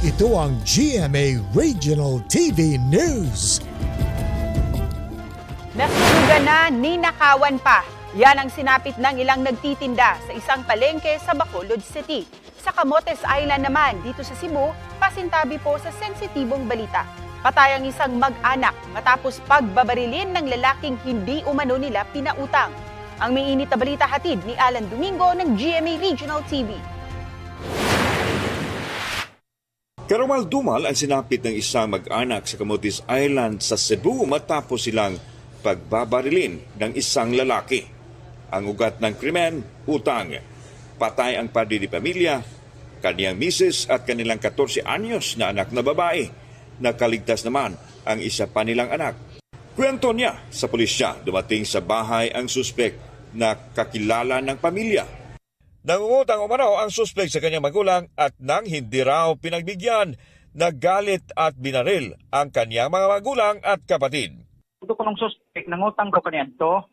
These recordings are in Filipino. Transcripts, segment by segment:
Ito ang GMA Regional TV News. Nasunugan na, ninakawan pa. Yan ang sinapit ng ilang nagtitinda sa isang palengke sa Bacolod City. Sa Camotes Island naman, dito sa Cebu, pasintabi po sa sensitibong balita. Patay ang isang mag-anak matapos pagbabarilin ng lalaking hindi umano nila pinautang. Ang may init na balita hatid ni Alan Domingo ng GMA Regional TV. Karumal-dumal ang sinapit ng isang mag-anak sa Camotes Island sa Cebu matapos silang pagbabarilin ng isang lalaki. Ang ugat ng krimen, utang. Patay ang padre de pamilya, kaniyang misis at kanilang 14 anyos na anak na babae. Nakaligtas naman ang isa pa nilang anak. Kwento niya sa pulisya, dumating sa bahay ang suspek na kakilala ng pamilya. Nangungutang umano ang suspek sa kanyang magulang at nang hindi raw pinagbigyan, naggalit at binaril ang kanyang mga magulang at kapatid. Ito ko nung suspek, nangutang ko kanyan to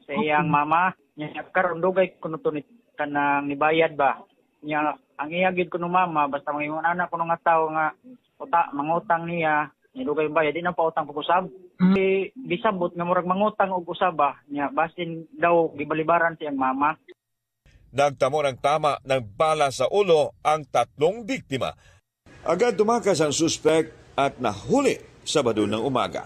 sa iyang mama. Niya karon dugay ko nuto ni kanang nibayad ba. Niya ang iyagid ko nung mama basta mangingon anak ko nung tao nga mangutang niya, nidugay bayad di na pautang ko usab. Bisabot nga murag mangutang og usab ba. Niya basin daw gibalibaran siyang mama. Nagtamo ng tama ng bala sa ulo ang 3 biktima. Agad tumakas ang suspek at nahuli Sabado ng umaga.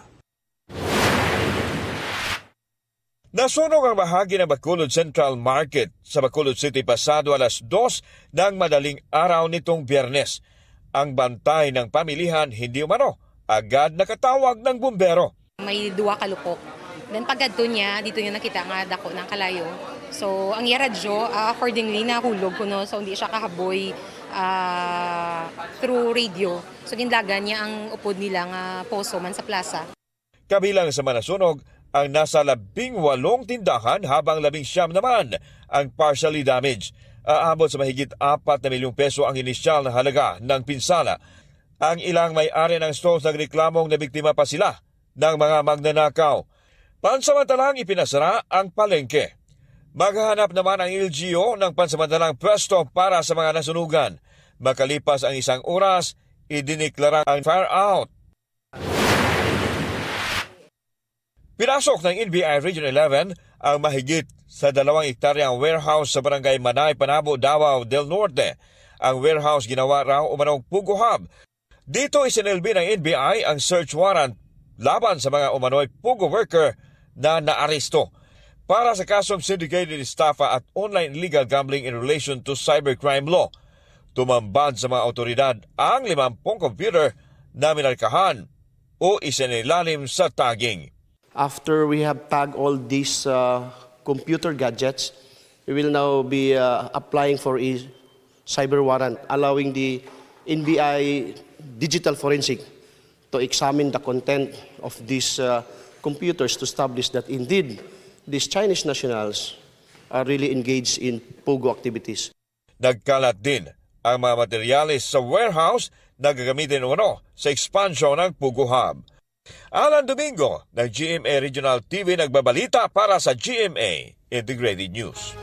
Nasunog ang bahagi ng Bacolod Central Market sa Bacolod City pasado alas 2 ng madaling araw nitong Biyernes. Ang bantay ng pamilihan hindi umano, agad nakatawag ng bumbero. May 2 kalupok. Then pagkadto niya, dito niya nakita nga dako ng kalayo. So, ang yaradyo, accordingly, nahulog ko no. So, hindi siya kahaboy through radio. So, gindagan niya ang upod nila nga poso man sa plaza. Kabilang sa manasunog, ang nasa 18 tindahan habang 19 naman ang partially damaged. Aabot sa mahigit 4 na milyong peso ang inisyal na halaga ng pinsala. Ang ilang may-ari ng stores nagreklamong na biktima pa sila ng mga magnanakaw. Pansamantalang ipinasara ang palengke. Maghahanap naman ang LGU ng pansamantalang pwesto para sa mga nasunugan. Makalipas ang 1 oras, idiniklara ang fire out. Pinasok ng NBI Region 11 ang mahigit sa 2 hektaryang warehouse sa barangay Manay, Panabo, Davao del Norte. Ang warehouse ginawa raw umanong Pugo Hub. Dito isinilbi ng NBI ang search warrant laban sa mga umano'y Pugo worker na naaresto para sa kasong syndicated estafa at online illegal gambling in relation to cybercrime law. Tumambad sa mga otoridad ang 50 computer na minarkahan o isinilalim sa tagging. After we have tagged all these computer gadgets, we will now be applying for a cyber warrant, allowing the NBI digital forensic to examine the content of these computers to establish that indeed these Chinese nationals are really engaged in POGO activities. Nagkalat din ang mga materyales sa warehouse na gagamitin umano sa expansion ng POGO Hub. Alan Domingo ng GMA Regional TV nagbabalita para sa GMA Integrated News.